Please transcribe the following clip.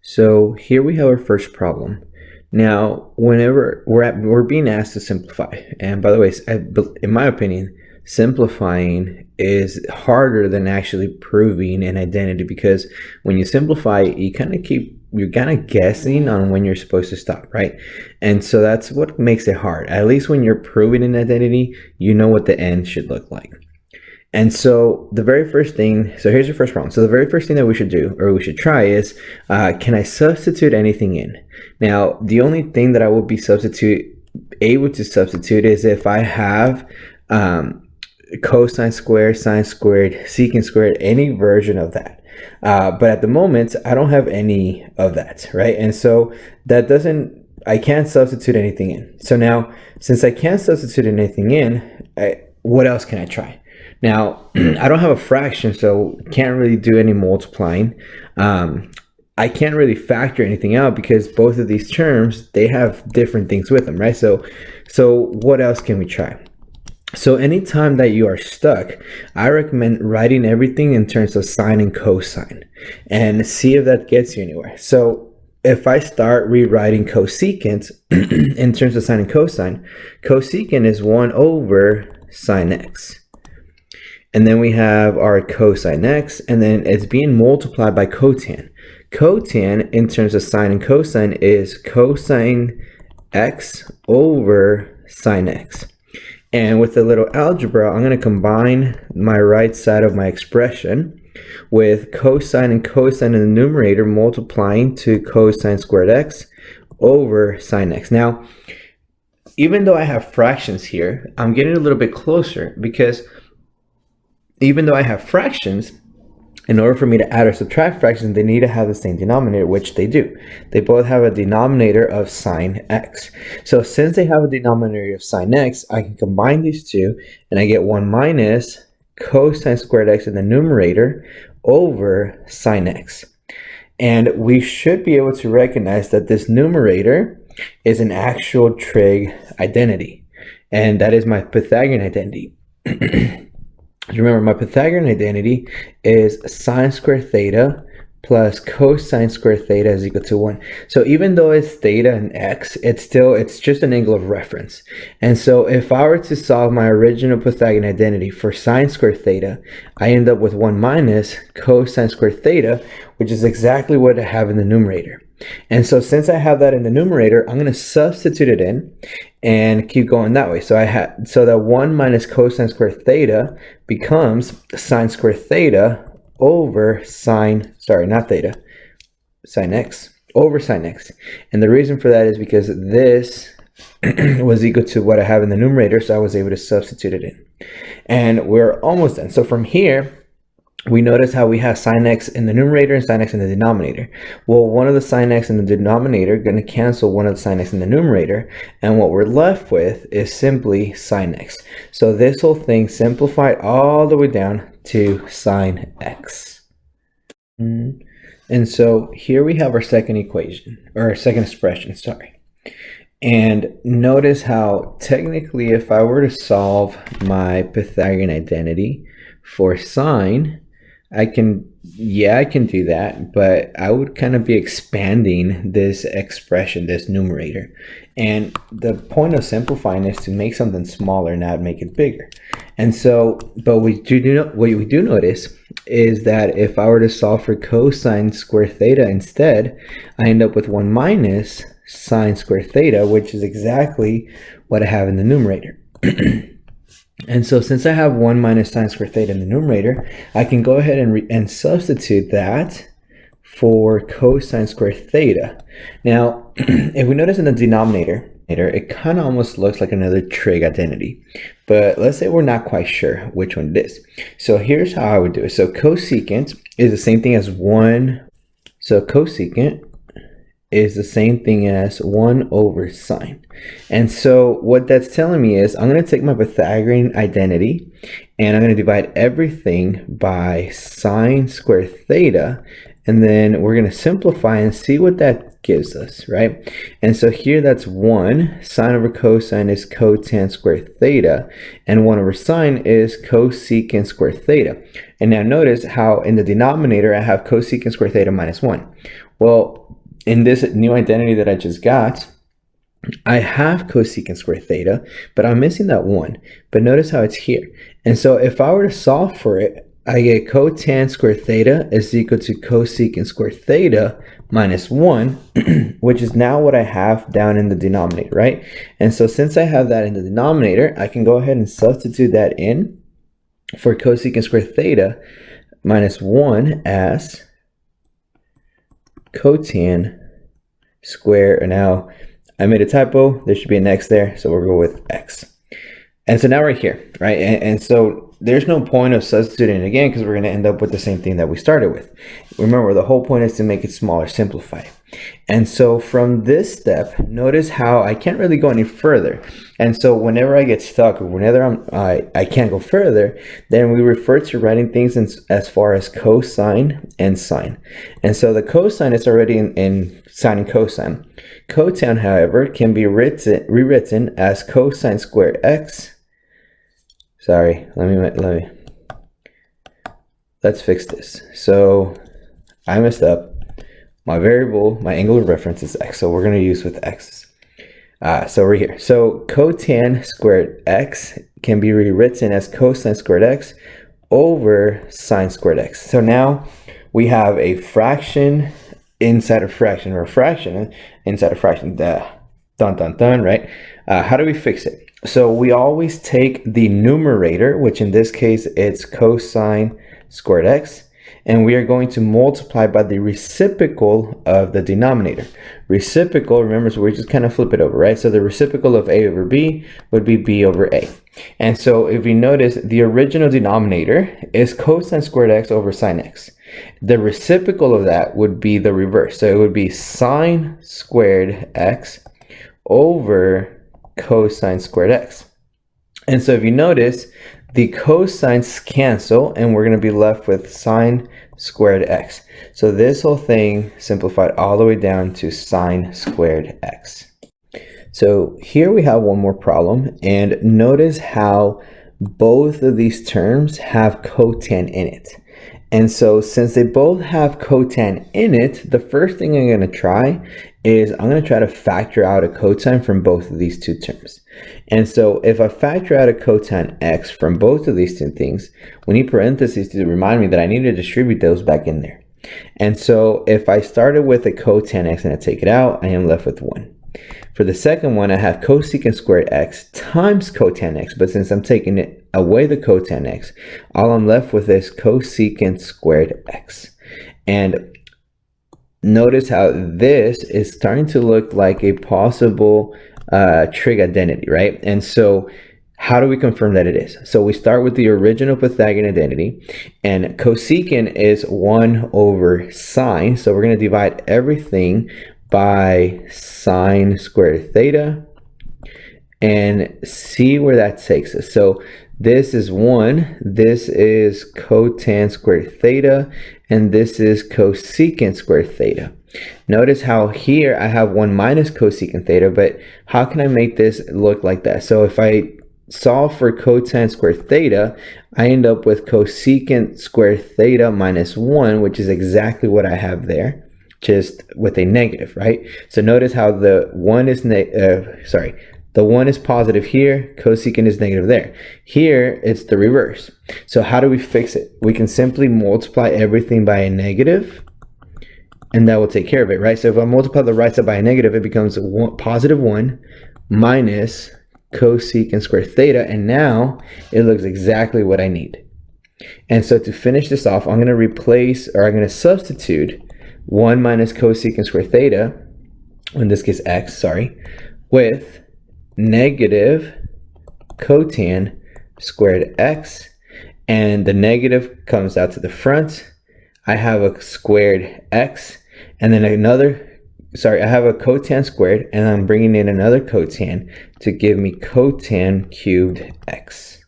So here we have our first problem. Now, whenever we're being asked to simplify, and by the way, in my opinion, simplifying is harder than actually proving an identity, because when you simplify, you're kind of guessing on when you're supposed to stop, right? And so that's what makes it hard. At least when you're proving an identity, you know what the end should look like. And so the very first thing, so here's your first problem. So the very first thing that we should do, or we should try, is can I substitute anything in? Now, the only thing that I will be able to substitute is if I have cosine squared, sine squared, secant squared, any version of that. But at the moment, I don't have any of that, right? And so I can't substitute anything in. So now, since I can't substitute anything in, what else can I try? Now, I don't have a fraction, so can't really do any multiplying. I can't really factor anything out because both of these terms, they have different things with them, right? So what else can we try? So anytime that you are stuck, I recommend writing everything in terms of sine and cosine and see if that gets you anywhere. So if I start rewriting cosecant in terms of sine and cosine, cosecant is 1 over sine x. And then we have our cosine x, and then it's being multiplied by cotan. Cotan, in terms of sine and cosine, is cosine x over sine x. And with a little algebra, I'm going to combine my right side of my expression with cosine and cosine in the numerator multiplying to cosine squared x over sine x. Now, even though I have fractions here, I'm getting a little bit closer, because even though I have fractions, in order for me to add or subtract fractions, they need to have the same denominator, which they do. They both have a denominator of sine x. So since they have a denominator of sine x, I can combine these two, and I get 1 minus cosine squared x in the numerator over sine x. And we should be able to recognize that this numerator is an actual trig identity, and that is my Pythagorean identity. Remember, my Pythagorean identity is sine squared theta plus cosine squared theta is equal to 1. So even though it's theta and x, it's just an angle of reference. And so if I were to solve my original Pythagorean identity for sine squared theta, I end up with 1 minus cosine squared theta, which is exactly what I have in the numerator. And so since I have that in the numerator, I'm going to substitute it in and keep going that way. So that 1 minus cosine squared theta becomes sine squared theta over sine x over sine x. And the reason for that is because this was equal to what I have in the numerator, so I was able to substitute it in. And we're almost done. So from here, we notice how we have sine x in the numerator and sine x in the denominator. Well, one of the sine x in the denominator going to cancel one of the sine x in the numerator, and what we're left with is simply sine x. So this whole thing simplified all the way down to sine x. And so here we have our second equation, or our second expression, sorry. And notice how technically if I were to solve my Pythagorean identity for sine, I can do that, but I would kind of be expanding this expression, this numerator. And the point of simplifying is to make something smaller, not make it bigger. And so, but what we do notice is that if I were to solve for cosine squared theta instead, I end up with 1 minus sine squared theta, which is exactly what I have in the numerator. And so since I have 1 minus sine squared theta in the numerator, I can go ahead and substitute that for cosine squared theta. Now, if we notice in the denominator, it kind of almost looks like another trig identity. But let's say we're not quite sure which one it is. So here's how I would do it. So cosecant is the same thing as 1. So cosecant is the same thing as 1 over sine. And so what that's telling me is I'm going to take my Pythagorean identity and I'm going to divide everything by sine squared theta, and then we're going to simplify and see what that gives us, right? And so here that's 1, sine over cosine is cotan squared theta, and 1 over sine is cosecant squared theta. And now notice how in the denominator I have cosecant squared theta minus 1. Well, in this new identity that I just got, I have cosecant squared theta, but I'm missing that 1. But notice how it's here. And so if I were to solve for it, I get cotan squared theta is equal to cosecant squared theta minus 1, which is now what I have down in the denominator, right? And so since I have that in the denominator, I can go ahead and substitute that in for cosecant squared theta minus 1 as cotan square. And now I made a typo. There should be an x there, so we'll go with x. And so now we're here, right? And so there's no point of substituting it again because we're going to end up with the same thing that we started with. Remember, the whole point is to make it smaller, simplify it. And so from this step, notice how I can't really go any further. And so whenever I get stuck or whenever I can't go further, then we refer to writing things as far as cosine and sine. And so the cosine is already in sine and cosine. Cotan, however, can be rewritten as cosine squared x. Sorry, let's fix this. So I messed up. My variable, my angle of reference is x, so we're going to use with x. So we're here. So cotan squared x can be rewritten as cosine squared x over sine squared x. So now we have a fraction inside a fraction, or a fraction inside a fraction. Dun, dun, dun, right? How do we fix it? So we always take the numerator, which in this case it's cosine squared x, and we are going to multiply by the reciprocal of the denominator. Reciprocal, remember, so we just kind of flip it over, right? So the reciprocal of a over b would be b over a. And so if you notice, the original denominator is cosine squared x over sine x. The reciprocal of that would be the reverse. So it would be sine squared x over cosine squared x. And so if you notice, the cosines cancel and we're going to be left with sine squared x. So this whole thing simplified all the way down to sine squared x. So here we have one more problem, and notice how both of these terms have cotan in it. And so since they both have cotan in it, the first thing I'm going to try is I'm going to try to factor out a cosine from both of these two terms. And so if I factor out a cotan x from both of these two things, we need parentheses to remind me that I need to distribute those back in there. And so if I started with a cotan x and I take it out, I am left with 1. For the second one, I have cosecant squared x times cotan x, but since I'm taking it away the cotan x, all I'm left with is cosecant squared x. And notice how this is starting to look like a possible trig identity, right? And so how do we confirm that it is? So we start with the original Pythagorean identity, and cosecant is 1 over sine. So we're going to divide everything by sine squared theta and see where that takes us. So this is 1, this is cotan squared theta, and this is cosecant squared theta. Notice how here I have 1 minus cosecant theta, but how can I make this look like that? So if I solve for cotan squared theta, I end up with cosecant squared theta minus 1, which is exactly what I have there, just with a negative, right? So notice how the 1 is the 1 is positive here, cosecant is negative there. Here, it's the reverse. So how do we fix it? We can simply multiply everything by a negative, and that will take care of it, right? So if I multiply the right side by a negative, it becomes positive 1 minus cosecant squared theta, and now it looks exactly what I need. And so to finish this off, I'm going to replace, or I'm going to substitute 1 minus cosecant squared theta, in this case x, sorry, with negative cotan squared x, and the negative comes out to the front. I have a squared x, and then I have a cotan squared, and I'm bringing in another cotan to give me cotan cubed x.